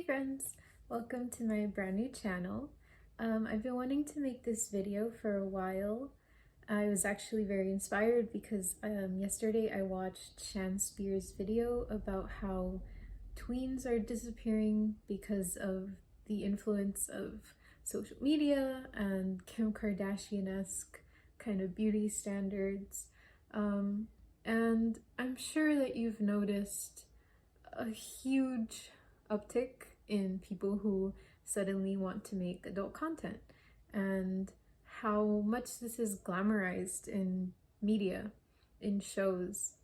friends, welcome to my brand new channel. I've been wanting to make this video for a while. I was actually very inspired because yesterday I watched Shan Spear's video about how tweens are disappearing because of the influence of social media and Kim Kardashian-esque kind of beauty standards. And I'm sure that you've noticed a huge uptick in people who suddenly want to make adult content and how much this is glamorized in media, in shows.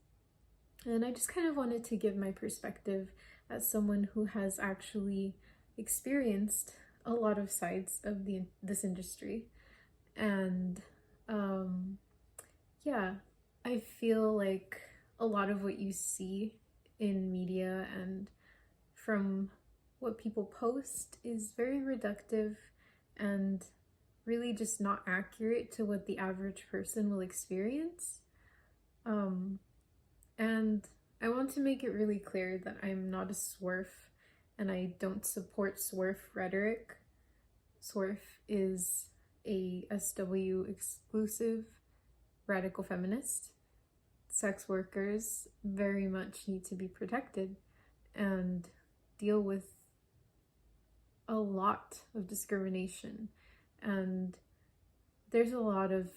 And I just kind of wanted to give my perspective as someone who has actually experienced a lot of sides of this industry. And yeah, I feel like a lot of what you see in media and from what people post is very reductive and really just not accurate to what the average person will experience. And I want to make it really clear that I'm not a SWERF and I don't support SWERF rhetoric. SWERF is a SW exclusive radical feminist. Sex workers very much need to be protected and deal with a lot of discrimination, and there's a lot of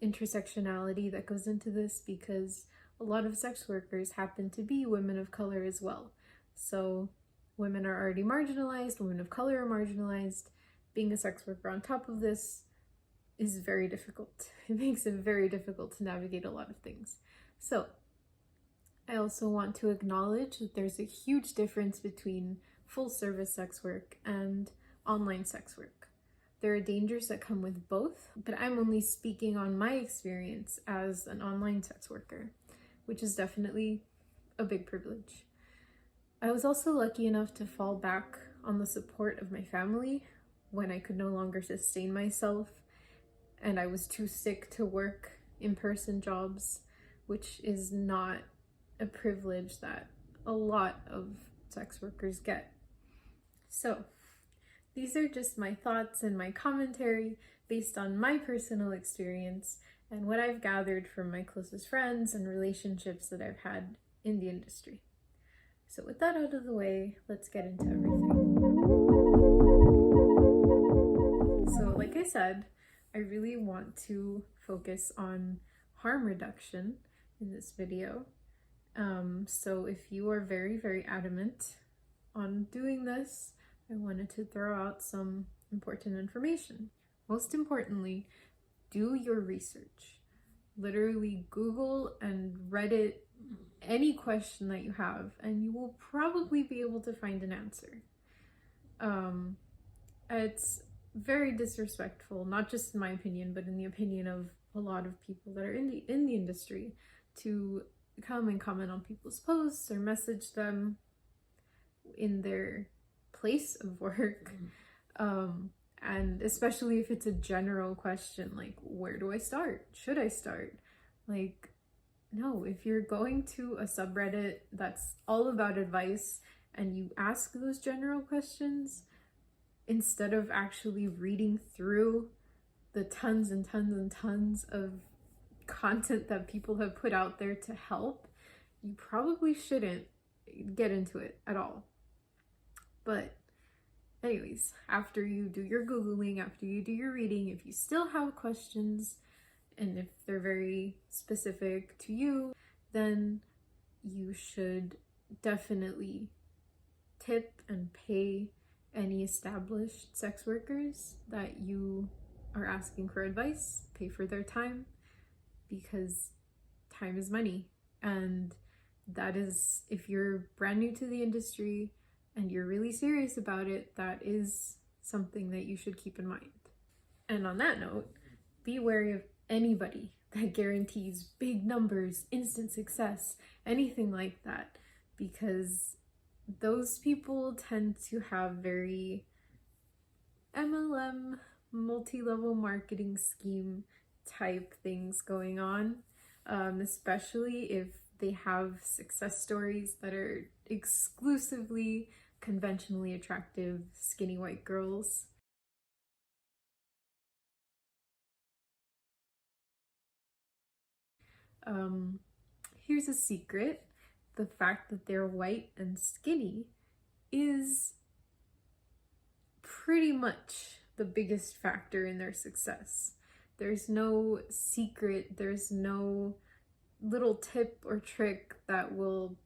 intersectionality that goes into this because a lot of sex workers happen to be women of color as well. So women are already marginalized, women of color are marginalized. Being a sex worker on top of this is very difficult. It makes it very difficult to navigate a lot of things. So I also want to acknowledge that there's a huge difference between full service sex work and online sex work. There are dangers that come with both, but I'm only speaking on my experience as an online sex worker, which is definitely a big privilege. I was also lucky enough to fall back on the support of my family when I could no longer sustain myself and I was too sick to work in-person jobs, which is not a privilege that a lot of sex workers get. So these are just my thoughts and my commentary based on my personal experience and what I've gathered from my closest friends and relationships that I've had in the industry. So with that out of the way, let's get into everything. So like I said, I really want to focus on harm reduction in this video. So if you are very, very adamant on doing this, I wanted to throw out some important information. Most importantly, do your research. Literally Google and Reddit any question that you have, and you will probably be able to find an answer. It's very disrespectful, not just in my opinion, but in the opinion of a lot of people that are in the industry, to come and comment on people's posts or message them in their place of work. And especially if it's a general question like, where do I start? Should I start? Like, no, if you're going to a subreddit that's all about advice and you ask those general questions, instead of actually reading through the tons and tons and tons of content that people have put out there to help, you probably shouldn't get into it at all. But anyways, after you do your Googling, after you do your reading, if you still have questions and if they're very specific to you, then you should definitely tip and pay any established sex workers that you are asking for advice. Pay for their time, because time is money. And that is, if you're brand new to the industry and you're really serious about it, that is something that you should keep in mind. And on that note, be wary of anybody that guarantees big numbers, instant success, anything like that, because those people tend to have very MLM, multi-level marketing scheme type things going on, especially if they have success stories that are exclusively conventionally attractive skinny white girls. Here's a secret. The fact that they're white and skinny is pretty much the biggest factor in their success. There's no secret, there's no little tip or trick that will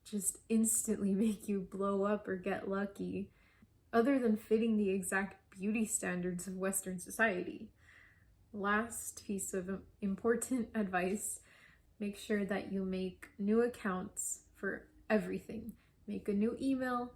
just instantly make you blow up or get lucky, other than fitting the exact beauty standards of Western society. Last piece of important advice: make sure that you make new accounts for everything. Make a new email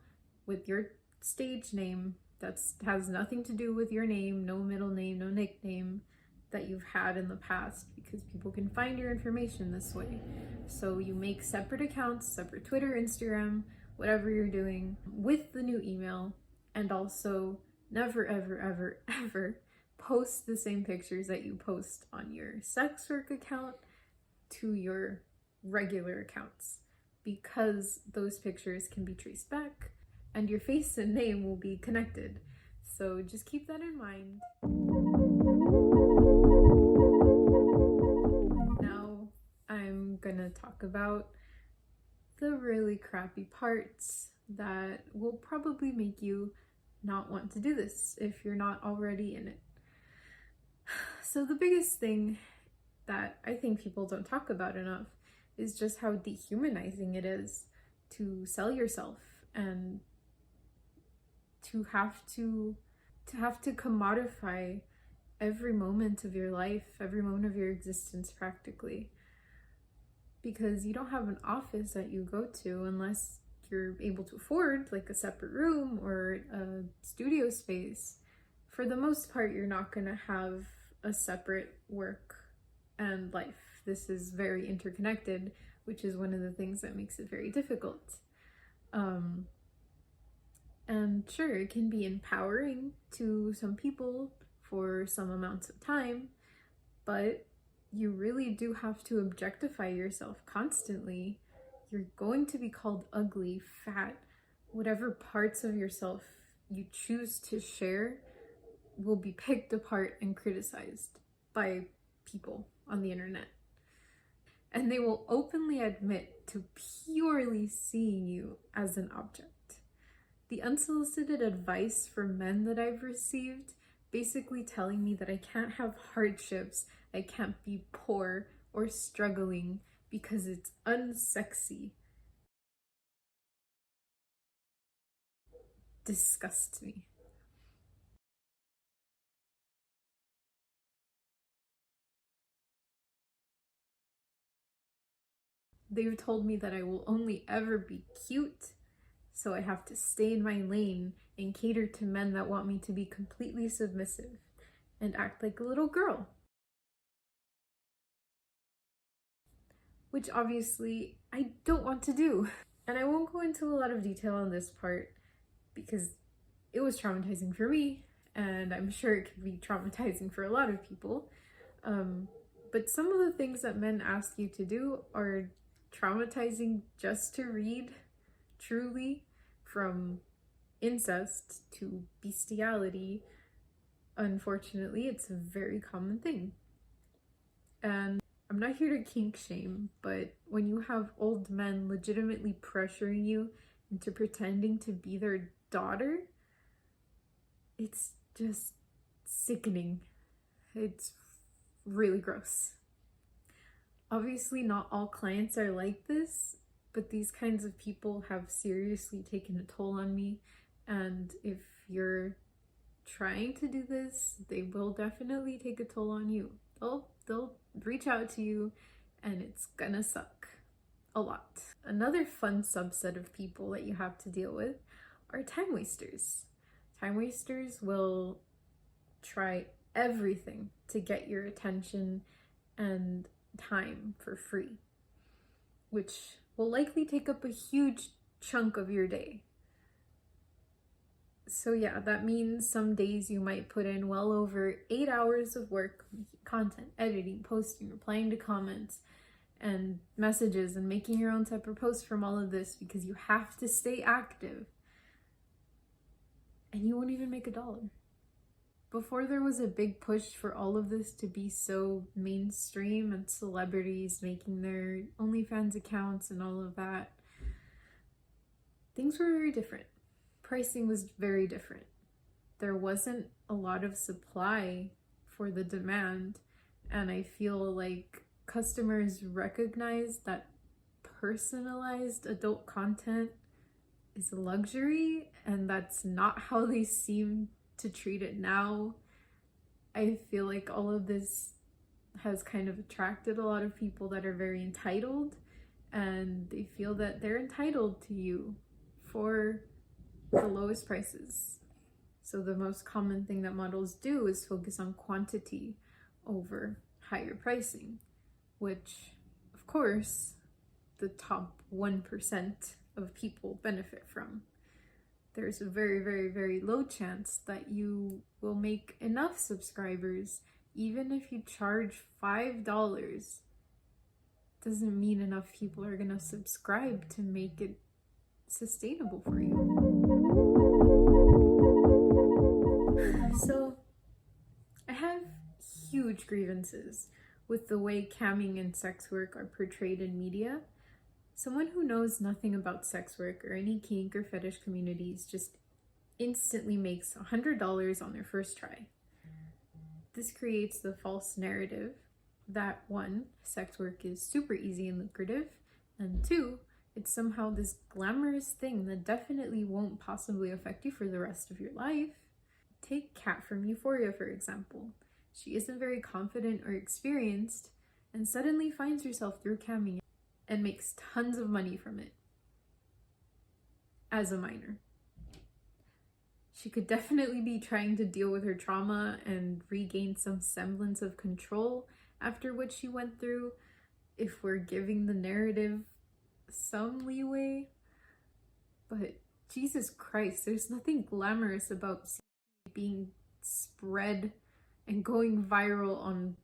with your stage name that has nothing to do with your name, no middle name, no nickname that you've had in the past, because people can find your information this way. So you make separate accounts, separate Twitter, Instagram, whatever you're doing, with the new email. And also never, ever, ever, ever post the same pictures that you post on your sex work account to your regular accounts, because those pictures can be traced back and your face and name will be connected. So just keep that in mind. Now I'm gonna talk about the really crappy parts that will probably make you not want to do this if you're not already in it. So the biggest thing that I think people don't talk about enough is just how dehumanizing it is to sell yourself and to have to commodify every moment of your life, every moment of your existence practically. Because you don't have an office that you go to unless you're able to afford like a separate room or a studio space. For the most part, you're not gonna have a separate work and life. This is very interconnected, which is one of the things that makes it very difficult. And sure, it can be empowering to some people for some amounts of time, but you really do have to objectify yourself constantly. You're going to be called ugly, fat, whatever parts of yourself you choose to share will be picked apart and criticized by people on the internet. And they will openly admit to purely seeing you as an object. The unsolicited advice from men that I've received, basically telling me that I can't have hardships, I can't be poor or struggling because it's unsexy, disgusts me. They've told me that I will only ever be cute, so I have to stay in my lane and cater to men that want me to be completely submissive and act like a little girl. Which obviously I don't want to do. And I won't go into a lot of detail on this part because it was traumatizing for me, and I'm sure it could be traumatizing for a lot of people. But some of the things that men ask you to do are traumatizing just to read, truly, from incest to bestiality. Unfortunately, it's a very common thing. And I'm not here to kink shame, but when you have old men legitimately pressuring you into pretending to be their daughter, it's just sickening. It's really gross. Obviously, not all clients are like this, but these kinds of people have seriously taken a toll on me. And if you're trying to do this, they will definitely take a toll on you. They'll reach out to you, and it's gonna suck a lot. Another fun subset of people that you have to deal with are time wasters. Time wasters will try everything to get your attention and time for free, which will likely take up a huge chunk of your day. So yeah, that means some days you might put in well over 8 hours of work, content, editing, posting, replying to comments and messages, and making your own separate posts from all of this because you have to stay active. and you won't even make $1. Before there was a big push for all of this to be so mainstream and celebrities making their OnlyFans accounts and all of that, things were very different. Pricing was very different. There wasn't a lot of supply for the demand, and I feel like customers recognize that personalized adult content is a luxury, and that's not how they seem to treat it now. I feel like all of this has kind of attracted a lot of people that are very entitled, and they feel that they're entitled to you for the lowest prices. So the most common thing that models do is focus on quantity over higher pricing, which of course the top 1% of people benefit from. There's a very, very, very low chance that you will make enough subscribers. Even if you charge $5, doesn't mean enough people are gonna subscribe to make it sustainable for you. So I have huge grievances with the way camming and sex work are portrayed in media. Someone who knows nothing about sex work or any kink or fetish communities just instantly makes $100 on their first try. This creates the false narrative that 1, sex work is super easy and lucrative, and 2, it's somehow this glamorous thing that definitely won't possibly affect you for the rest of your life. Take Kat from Euphoria, for example. She isn't very confident or experienced and suddenly finds herself through camming and makes tons of money from it as a minor. She could definitely be trying to deal with her trauma and regain some semblance of control after what she went through, if we're giving the narrative some leeway. But Jesus Christ, there's nothing glamorous about being spread and going viral on.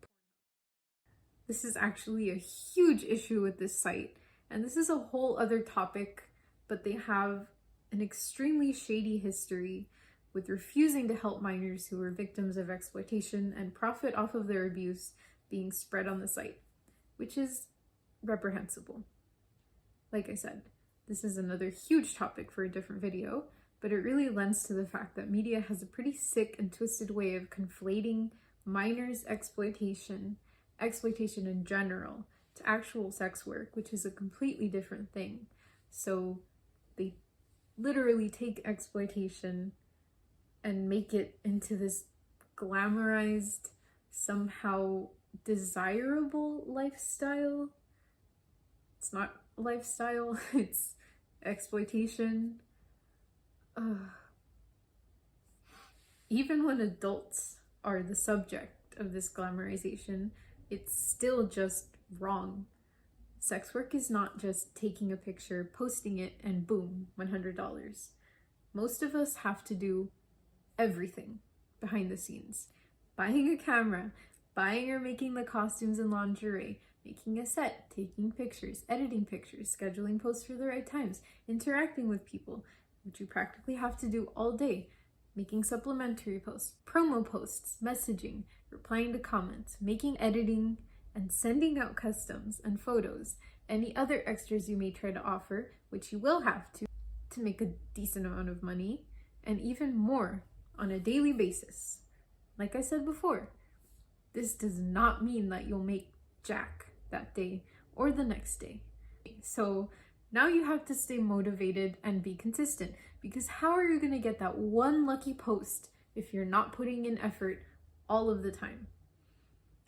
This is actually a huge issue with this site, and this is a whole other topic, but they have an extremely shady history with refusing to help minors who were victims of exploitation and profit off of their abuse being spread on the site, which is reprehensible. Like I said, this is another huge topic for a different video, but it really lends to the fact that media has a pretty sick and twisted way of conflating minors' exploitation in general, to actual sex work, which is a completely different thing. So they literally take exploitation and make it into this glamorized, somehow desirable lifestyle. It's not a lifestyle, it's exploitation. Even when adults are the subject of this glamorization, it's still just wrong. Sex work is not just taking a picture, posting it, and boom, $100. Most of us have to do everything behind the scenes. Buying a camera, buying or making the costumes and lingerie, making a set, taking pictures, editing pictures, scheduling posts for the right times, interacting with people, which you practically have to do all day, making supplementary posts, promo posts, messaging, replying to comments, making editing, and sending out customs and photos, any other extras you may try to offer, which you will have to make a decent amount of money, and even more on a daily basis. Like I said before, this does not mean that you'll make jack that day or the next day. So now you have to stay motivated and be consistent, because how are you going to get that one lucky post if you're not putting in effort all of the time?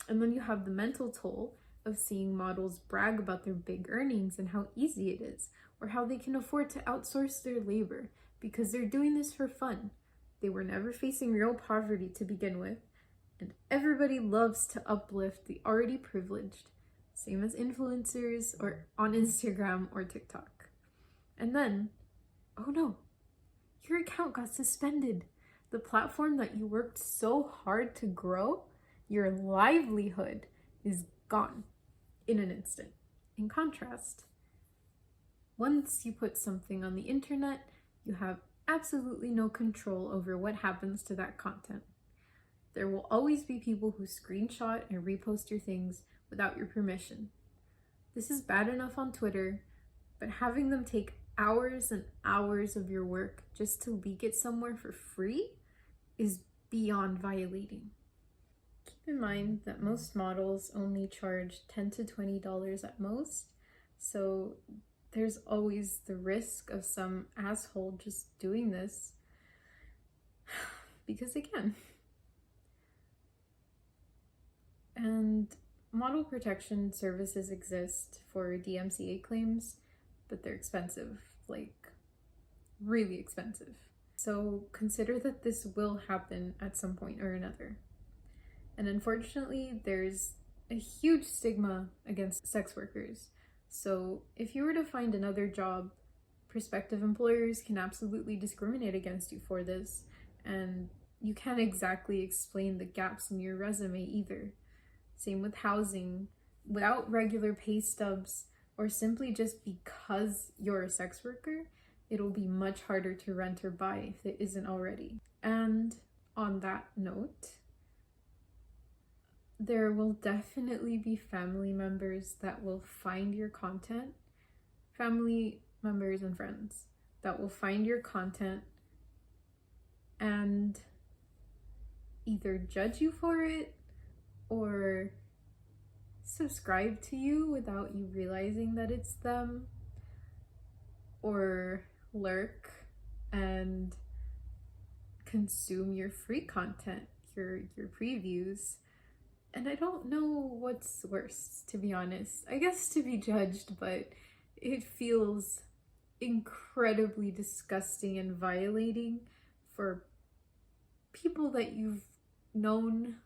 And then you have the mental toll of seeing models brag about their big earnings and how easy it is, or how they can afford to outsource their labor because they're doing this for fun. They were never facing real poverty to begin with, and everybody loves to uplift the already privileged, same as influencers or on Instagram or TikTok. And then, oh no, your account got suspended. The platform that you worked so hard to grow, your livelihood, is gone in an instant. In contrast, once you put something on the internet, you have absolutely no control over what happens to that content. There will always be people who screenshot and repost your things without your permission. This is bad enough on Twitter, but having them take hours and hours of your work just to leak it somewhere for free is beyond violating. Keep in mind that most models only charge $10 to $20 at most, so there's always the risk of some asshole just doing this because they can. And model protection services exist for DMCA claims, but they're expensive, like really expensive. So consider that this will happen at some point or another. And unfortunately, there's a huge stigma against sex workers. So if you were to find another job, prospective employers can absolutely discriminate against you for this, and you can't exactly explain the gaps in your resume either. Same with housing. Without regular pay stubs, or simply just because you're a sex worker, it'll be much harder to rent or buy if it isn't already. And on that note, there will definitely be family members that will find your content, family members and friends that will find your content and either judge you for it or subscribe to you without you realizing that it's them, or lurk and consume your free content, your previews. And I don't know what's worse, to be honest. I guess to be judged, but it feels incredibly disgusting and violating for people that you've known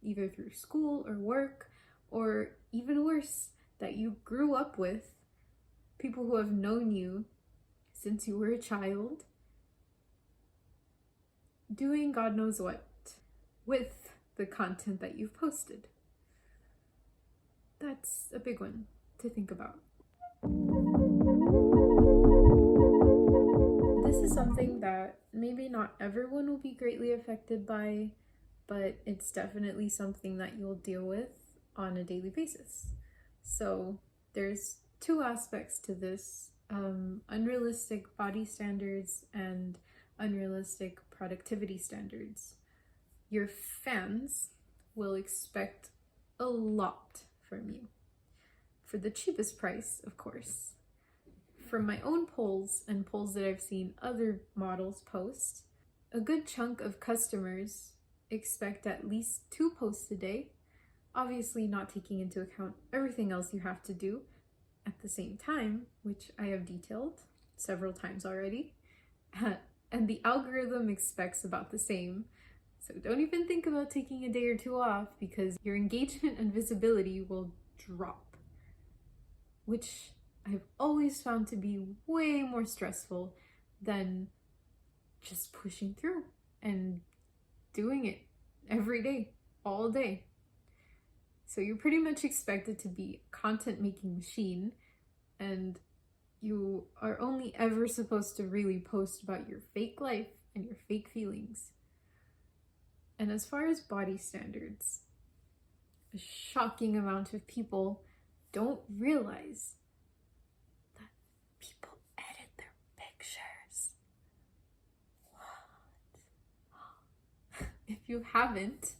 either through school or work, or even worse, that you grew up with, people who have known you since you were a child, doing God knows what with the content that you've posted. That's a big one to think about. This is something that maybe not everyone will be greatly affected by, but it's definitely something that you'll deal with on a daily basis. So there's two aspects to this, unrealistic body standards and unrealistic productivity standards. Your fans will expect a lot from you, for the cheapest price, of course. From my own polls and polls that I've seen other models post, a good chunk of customers expect at least 2 posts a day, obviously not taking into account everything else you have to do at the same time, which I have detailed several times already. And the algorithm expects about the same. So don't even think about taking a day or 2 off, because your engagement and visibility will drop, which I've always found to be way more stressful than just pushing through and doing it every day, all day. So you're pretty much expected to be a content making machine, and you are only ever supposed to really post about your fake life and your fake feelings. And as far as body standards, a shocking amount of people don't realize that people edit their pictures. What? If you haven't,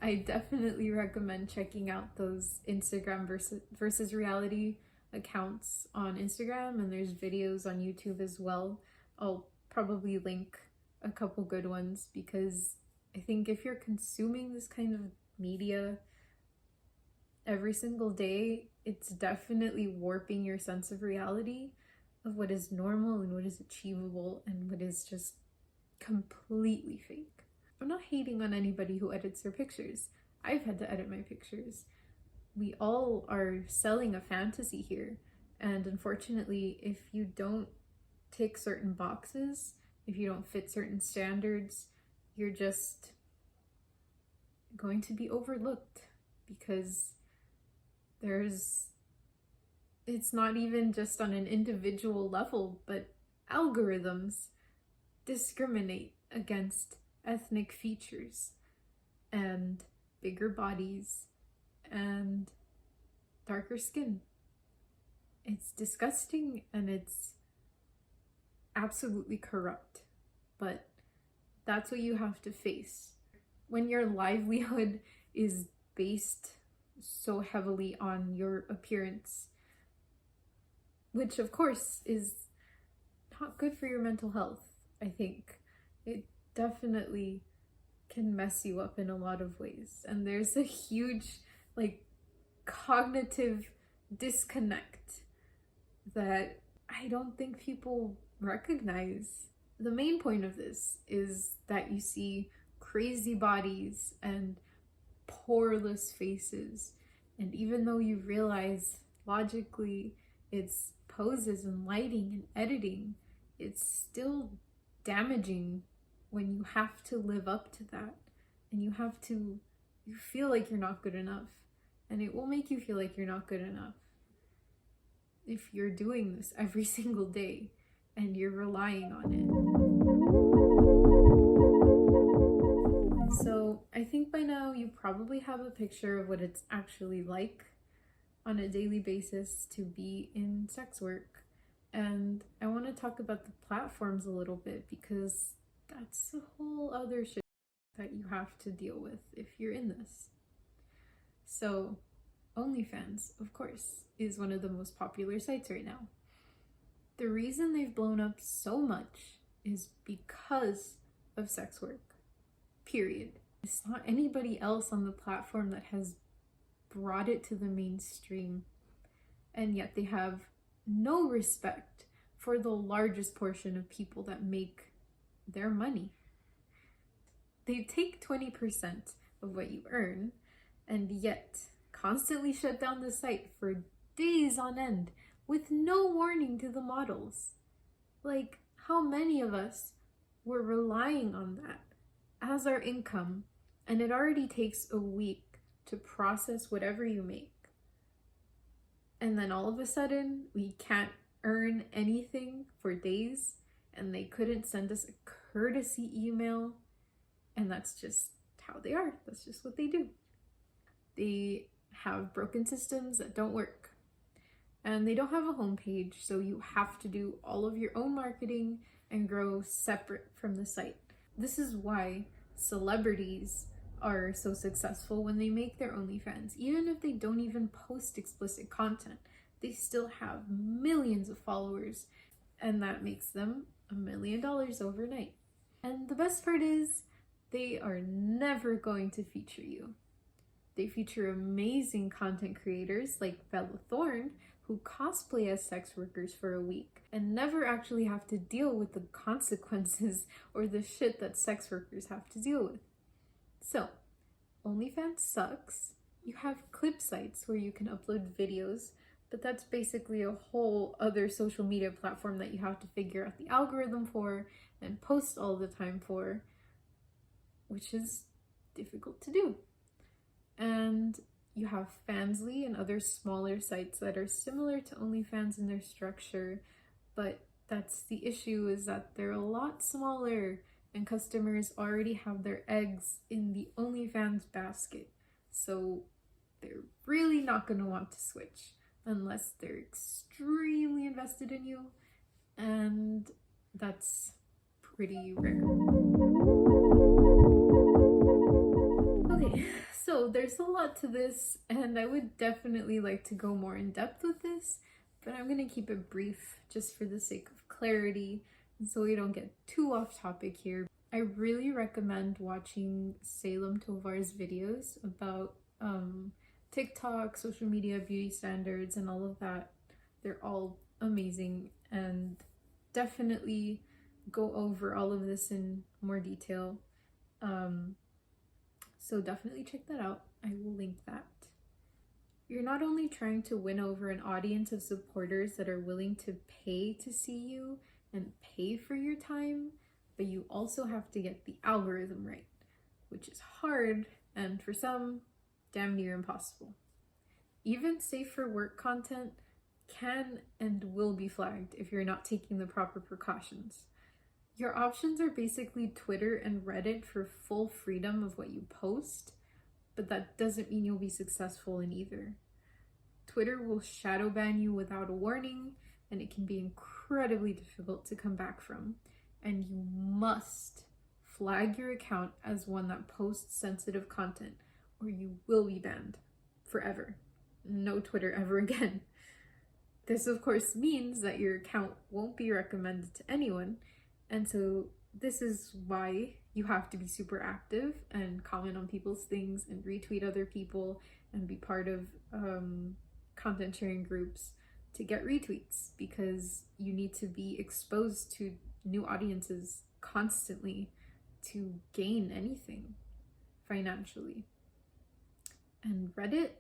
I definitely recommend checking out those Instagram versus reality accounts on Instagram, and there's videos on YouTube as well. I'll probably link a couple good ones, because I think if you're consuming this kind of media every single day, it's definitely warping your sense of reality of what is normal and what is achievable and what is just completely fake. I'm not hating on anybody who edits their pictures. I've had to edit my pictures. We all are selling a fantasy here, and unfortunately, if you don't tick certain boxes, if you don't fit certain standards, you're just going to be overlooked, because it's not even just on an individual level, but algorithms discriminate against ethnic features and bigger bodies and darker skin. It's disgusting and it's absolutely corrupt, but that's what you have to face. When your livelihood is based so heavily on your appearance, which of course is not good for your mental health, I think. It definitely can mess you up in a lot of ways. And there's a huge, cognitive disconnect that I don't think people recognize. The main point of this is that you see crazy bodies and poreless faces, and even though you realize logically it's poses and lighting and editing, it's still damaging when you have to live up to that, and you feel like you're not good enough, and it will make you feel like you're not good enough if you're doing this every single day and you're relying on it. So I think by now you probably have a picture of what it's actually like on a daily basis to be in sex work. And I want to talk about the platforms a little bit, because that's a whole other shit that you have to deal with if you're in this. So Onlyfans, of course, is one of the most popular sites right now. The reason they've blown up so much is because of sex work, period. It's not anybody else on the platform that has brought it to the mainstream, and yet they have no respect for the largest portion of people that make their money. They take 20% of what you earn and yet constantly shut down the site for days on end with no warning to the models. Like, how many of us were relying on that as our income, and it already takes a week to process whatever you make, and then all of a sudden we can't earn anything for days, and they couldn't send us a courtesy email, and that's just how they are. That's just what they do. They have broken systems that don't work, and they don't have a homepage, so you have to do all of your own marketing and grow separate from the site. This is why celebrities are so successful when they make their OnlyFans. Even if they don't even post explicit content, they still have millions of followers, and that makes them $1 million overnight. And the best part is, they are never going to feature you. They feature amazing content creators like Bella Thorne, who cosplay as sex workers for a week and never actually have to deal with the consequences or the shit that sex workers have to deal with. So, OnlyFans sucks. You have clip sites where you can upload videos, but that's basically a whole other social media platform that you have to figure out the algorithm for and post all the time for, which is difficult to do. And you have Fansly and other smaller sites that are similar to OnlyFans in their structure, but that's the issue, is that they're a lot smaller and customers already have their eggs in the OnlyFans basket. So they're really not going to want to switch unless they're extremely invested in you, and that's pretty rare. Okay, so there's a lot to this, and I would definitely like to go more in depth with this, but I'm going to keep it brief just for the sake of clarity, and so we don't get too off topic here. I really recommend watching Salem Tovar's videos about TikTok, social media, beauty standards, and all of that. They're all amazing, and definitely go over all of this in more detail. So definitely check that out. I will link that. You're not only trying to win over an audience of supporters that are willing to pay to see you and pay for your time, but you also have to get the algorithm right, which is hard, and for some, damn near impossible. Even safe for work content can and will be flagged if you're not taking the proper precautions. Your options are basically Twitter and Reddit for full freedom of what you post, but that doesn't mean you'll be successful in either. Twitter will shadow ban you without a warning, and it can be incredibly difficult to come back from. And you must flag your account as one that posts sensitive content, or you will be banned forever. No Twitter ever again. This, of course, means that your account won't be recommended to anyone, and so this is why you have to be super active and comment on people's things and retweet other people and be part of content sharing groups to get retweets, because you need to be exposed to new audiences constantly to gain anything financially. And Reddit,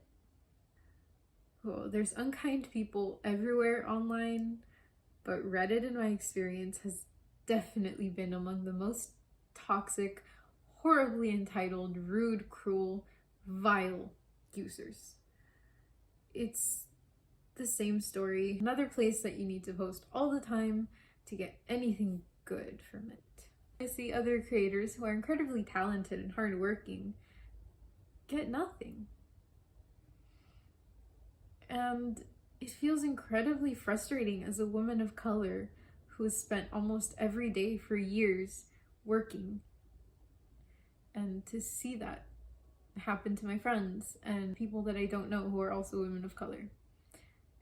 oh, there's unkind people everywhere online, but Reddit, in my experience, has definitely been among the most toxic, horribly entitled, rude, cruel, vile users. It's the same story. Another place that you need to post all the time to get anything good from it. I see other creators who are incredibly talented and hardworking get nothing. And it feels incredibly frustrating as a woman of color who has spent almost every day for years working, and to see that happen to my friends and people that I don't know who are also women of color.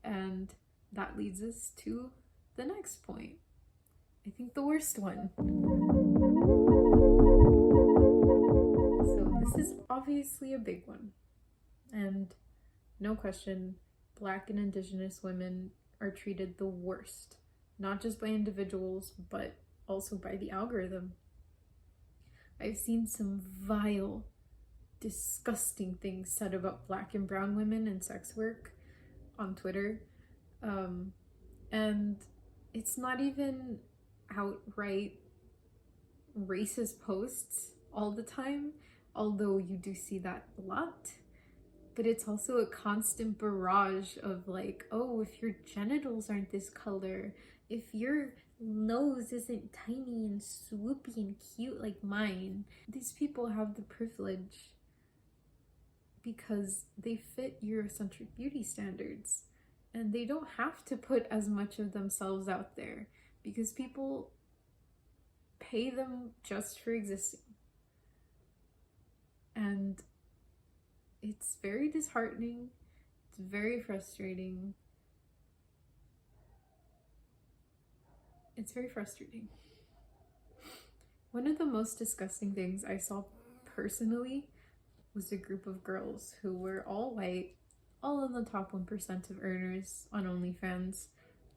And that leads us to the next point. I think the worst one. So this is obviously a big one. And no question, Black and Indigenous women are treated the worst. Not just by individuals, but also by the algorithm. I've seen some vile, disgusting things said about Black and brown women in sex work on Twitter. And it's not even outright racist posts all the time, although you do see that a lot. But it's also a constant barrage of like, oh, if your genitals aren't this color, if your nose isn't tiny and swoopy and cute like mine. These people have the privilege because they fit Eurocentric beauty standards, and they don't have to put as much of themselves out there because people pay them just for existing. And it's very disheartening, it's very frustrating. It's very frustrating. One of the most disgusting things I saw personally was a group of girls who were all white, all in the top 1% of earners on Onlyfans,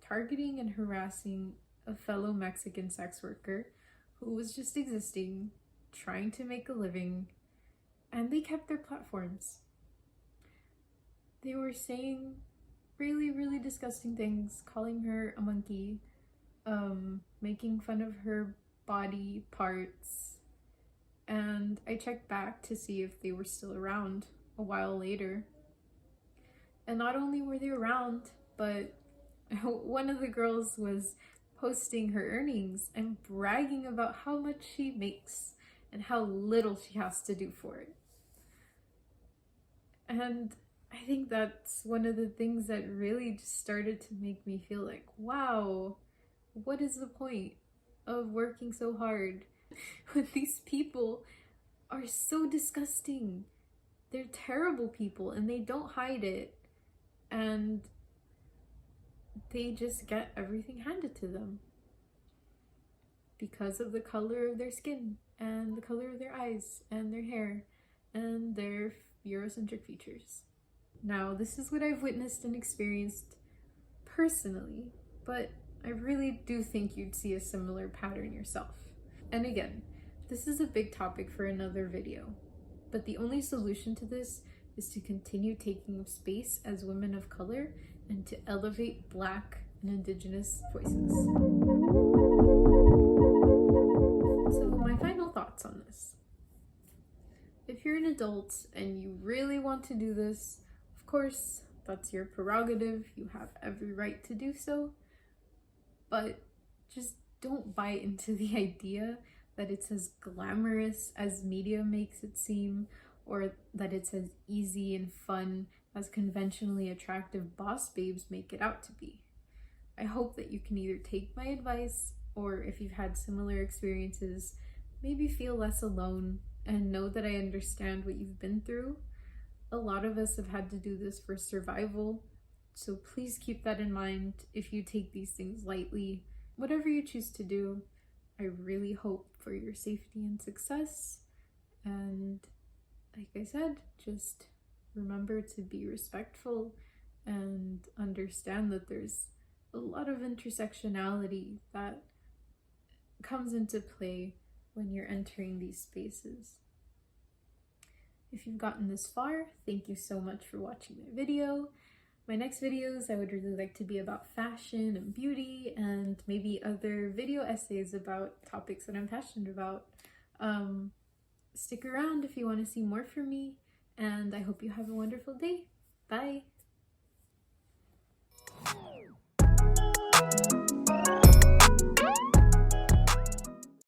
targeting and harassing a fellow Mexican sex worker who was just existing, trying to make a living, and they kept their platforms. They were saying really, really disgusting things, calling her a monkey, making fun of her body parts, and I checked back to see if they were still around a while later. And not only were they around, but one of the girls was posting her earnings and bragging about how much she makes and how little she has to do for it. And I think that's one of the things that really just started to make me feel like, wow, what is the point of working so hard when these people are so disgusting? They're terrible people and they don't hide it, and they just get everything handed to them because of the color of their skin and the color of their eyes and their hair and their Eurocentric features. Now, this is what I've witnessed and experienced personally, but I really do think you'd see a similar pattern yourself. And again, this is a big topic for another video, but the only solution to this is to continue taking up space as women of color and to elevate Black and Indigenous voices. So my final thoughts on this. If you're an adult and you really want to do this, of course, that's your prerogative. You have every right to do so. But just don't buy into the idea that it's as glamorous as media makes it seem, or that it's as easy and fun as conventionally attractive boss babes make it out to be. I hope that you can either take my advice, or if you've had similar experiences, maybe feel less alone and know that I understand what you've been through. A lot of us have had to do this for survival, so please keep that in mind if you take these things lightly. Whatever you choose to do, I really hope for your safety and success. And like I said, just remember to be respectful and understand that there's a lot of intersectionality that comes into play when you're entering these spaces. If you've gotten this far, thank you so much for watching my video. My next videos I would really like to be about fashion and beauty, and maybe other video essays about topics that I'm passionate about. Stick around if you want to see more from me, and I hope you have a wonderful day. Bye!